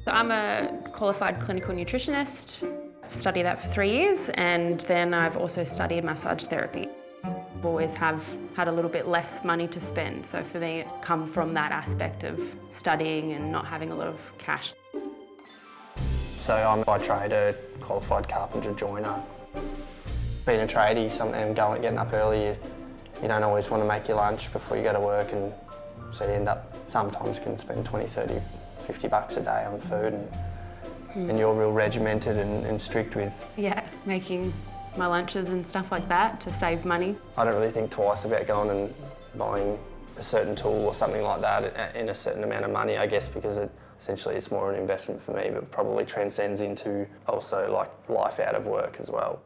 So I'm a qualified clinical nutritionist. I've studied that for 3 years, and then I've also studied massage therapy. I've always have had a little bit less money to spend, so for me it come from that aspect of studying and not having a lot of cash. So I'm by trade a qualified carpenter joiner. Being a tradie, getting up early, you don't always want to make your lunch before you go to work, and so you end up sometimes can spend 20, 30, 50 bucks a day on food, and you're real regimented and strict with. Yeah, making my lunches and stuff like that to save money. I don't really think twice about going and buying a certain tool or something like that in a certain amount of money, I guess, because essentially it's more an investment for me, but probably transcends into also like life out of work as well.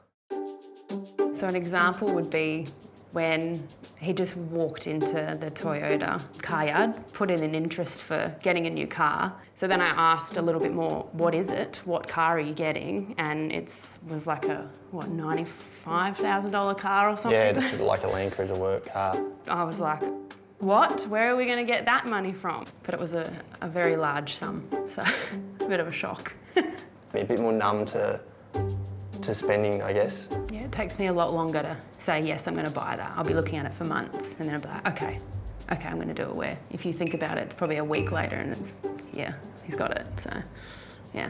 So an example would be when he just walked into the Toyota car yard, put in an interest for getting a new car. So then I asked a little bit more, what is it? What car are you getting? And it was like a, $95,000 car or something? Yeah, just like a Land Cruiser work car. I was like, what? Where are we going to get that money from? But it was a very large sum, so a bit of a shock. Be a bit more numb to spending, I guess. Yeah, it takes me a lot longer to say, yes, I'm going to buy that. I'll be looking at it for months, and then I'll be like, okay, I'm going to do it. Where if you think about it, it's probably a week later and it's, yeah, he's got it, so, yeah.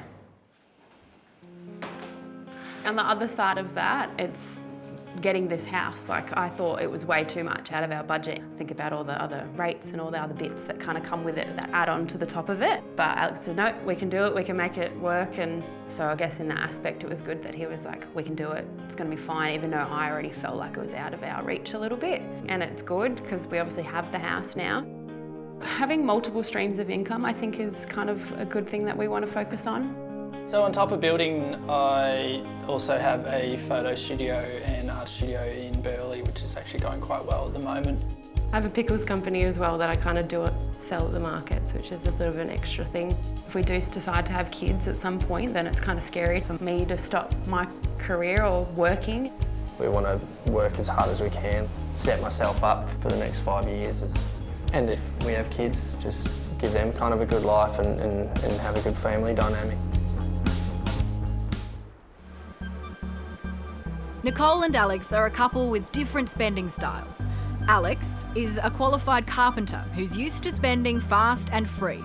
On the other side of that, it's getting this house. Like, I thought it was way too much out of our budget. Think about all the other rates and all the other bits that kind of come with it, that add on to the top of it. But Alex said, no, we can do it, we can make it work. And so I guess in that aspect, it was good that he was like, we can do it, it's gonna be fine, even though I already felt like it was out of our reach a little bit. And it's good, because we obviously have the house now. Having multiple streams of income, I think, is kind of a good thing that we want to focus on. So on top of building, I also have a photo studio and art studio in Burleigh, which is actually going quite well at the moment. I have a pickles company as well that I kind of sell at the markets, which is a bit of an extra thing. If we do decide to have kids at some point, then it's kind of scary for me to stop my career or working. We want to work as hard as we can, set myself up for the next 5 years. And if we have kids, just give them kind of a good life and have a good family dynamic. Nicole and Alex are a couple with different spending styles. Alex is a qualified carpenter who's used to spending fast and free.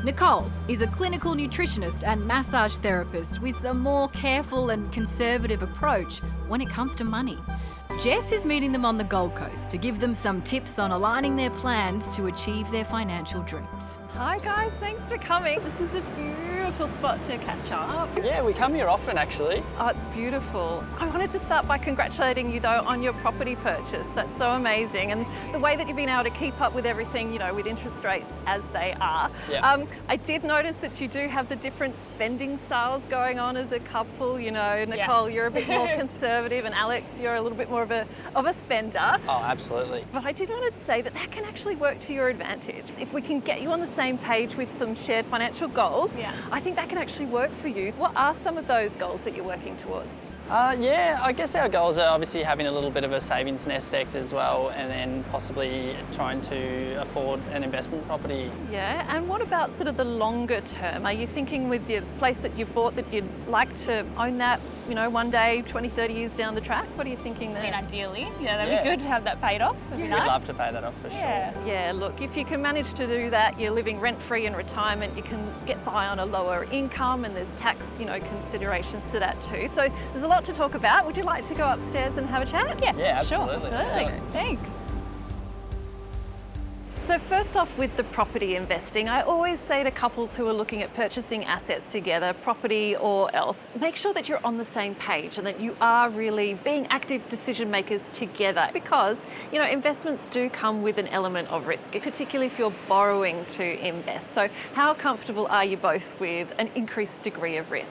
Nicole is a clinical nutritionist and massage therapist with a more careful and conservative approach when it comes to money. Jess is meeting them on the Gold Coast to give them some tips on aligning their plans to achieve their financial dreams. Hi guys, thanks for coming. This is a beautiful spot to catch up. Yeah, we come here often actually. Oh, it's beautiful. I wanted to start by congratulating you though on your property purchase. That's so amazing, and the way that you've been able to keep up with everything, you know, with interest rates as they are. Yeah. I did notice that you do have the different spending styles going on as a couple. You know, Nicole, you're a bit more conservative, and Alex, you're a little bit more of a spender. Oh, absolutely. But I did want to say that can actually work to your advantage. If we can get you on the same page with some shared financial goals, I think that can actually work for you. What are some of those goals that you're working towards? Yeah, I guess our goals are obviously having a little bit of a savings nest egg as well, and then possibly trying to afford an investment property. Yeah, and what about sort of the longer term? Are you thinking with the place that you've bought that you'd like to own that, you know, one day, 20, 30 years down the track? What are you thinking there? I mean, ideally, that'd be good to have that paid off. We'd love to pay that off for sure. Yeah, look, if you can manage to do that, you're living rent-free in retirement, you can get by on a lower income, and there's tax, considerations to that too. So there's a lot to talk about. Would you like to go upstairs and have a chat? Yeah, absolutely. Sure, absolutely. Thanks. So first off, with the property investing, I always say to couples who are looking at purchasing assets together, property or else, make sure that you're on the same page and that you are really being active decision makers together, because investments do come with an element of risk, particularly if you're borrowing to invest. So how comfortable are you both with an increased degree of risk?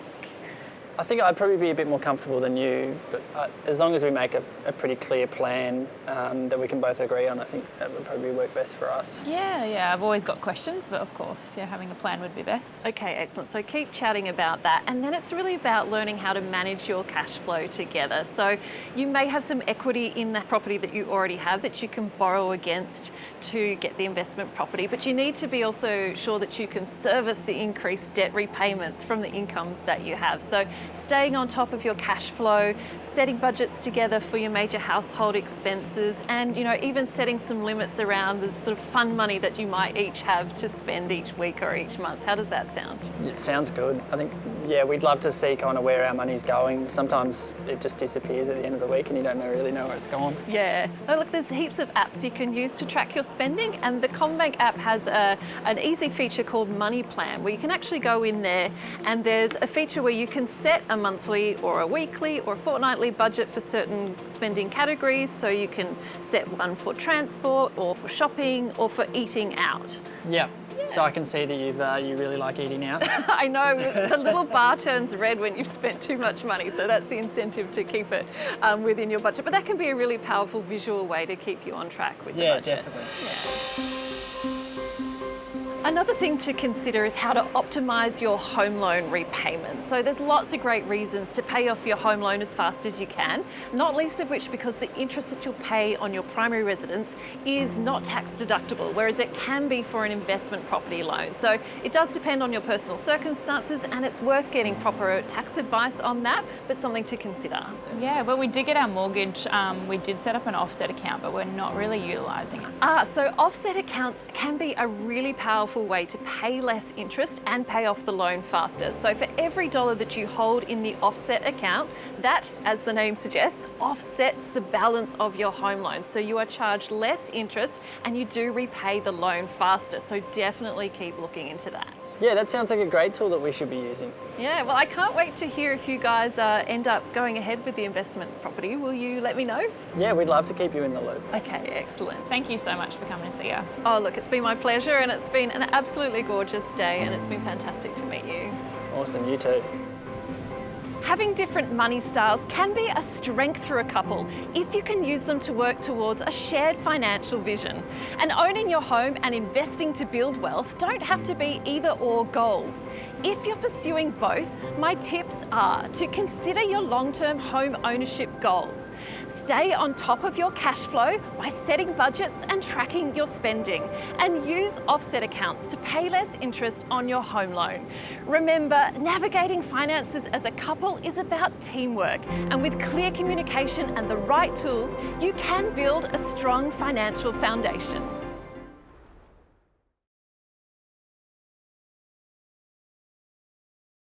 I think I'd probably be a bit more comfortable than you, but as long as we make a pretty clear plan that we can both agree on, I think that would probably work best for us. Yeah, I've always got questions, but of course, yeah, having a plan would be best. Okay, excellent. So keep chatting about that. And then it's really about learning how to manage your cash flow together. So you may have some equity in that property that you already have that you can borrow against to get the investment property, but you need to be also sure that you can service the increased debt repayments from the incomes that you have. So staying on top of your cash flow, setting budgets together for your major household expenses, and even setting some limits around the sort of fun money that you might each have to spend each week or each month. How does that sound? It sounds good. I think, we'd love to see kind of where our money's going. Sometimes it just disappears at the end of the week and you don't really know where it's gone. Yeah. Oh, look, there's heaps of apps you can use to track your spending, and the CommBank app has an easy feature called Money Plan, where you can actually go in there and there's a feature where you can set a monthly or a weekly or a fortnightly budget for certain spending categories. So you can set one for transport or for shopping or for eating out. Yeah. So I can see that you really like eating out. I know, the little bar turns red when you've spent too much money, so that's the incentive to keep it within your budget. But that can be a really powerful visual way to keep you on track with the budget. Definitely. Yeah. Another thing to consider is how to optimise your home loan repayment. So there's lots of great reasons to pay off your home loan as fast as you can, not least of which because the interest that you'll pay on your primary residence is not tax deductible, whereas it can be for an investment property loan. So it does depend on your personal circumstances, and it's worth getting proper tax advice on that, but something to consider. Yeah, well, we did get our mortgage. We did set up an offset account, but we're not really utilising it. So offset accounts can be a really powerful way to pay less interest and pay off the loan faster. So for every dollar that you hold in the offset account, that, as the name suggests, offsets the balance of your home loan. So you are charged less interest and you do repay the loan faster. So definitely keep looking into that. Yeah, that sounds like a great tool that we should be using. Yeah, well, I can't wait to hear if you guys end up going ahead with the investment property. Will you let me know? Yeah, we'd love to keep you in the loop. Okay, excellent. Thank you so much for coming to see us. Oh, look, it's been my pleasure, and it's been an absolutely gorgeous day, and it's been fantastic to meet you. Awesome, you too. Having different money styles can be a strength for a couple if you can use them to work towards a shared financial vision. And owning your home and investing to build wealth don't have to be either or goals. If you're pursuing both, my tips are to consider your long-term home ownership goals. Stay on top of your cash flow by setting budgets and tracking your spending, and use offset accounts to pay less interest on your home loan. Remember, navigating finances as a couple is about teamwork, and with clear communication and the right tools, you can build a strong financial foundation.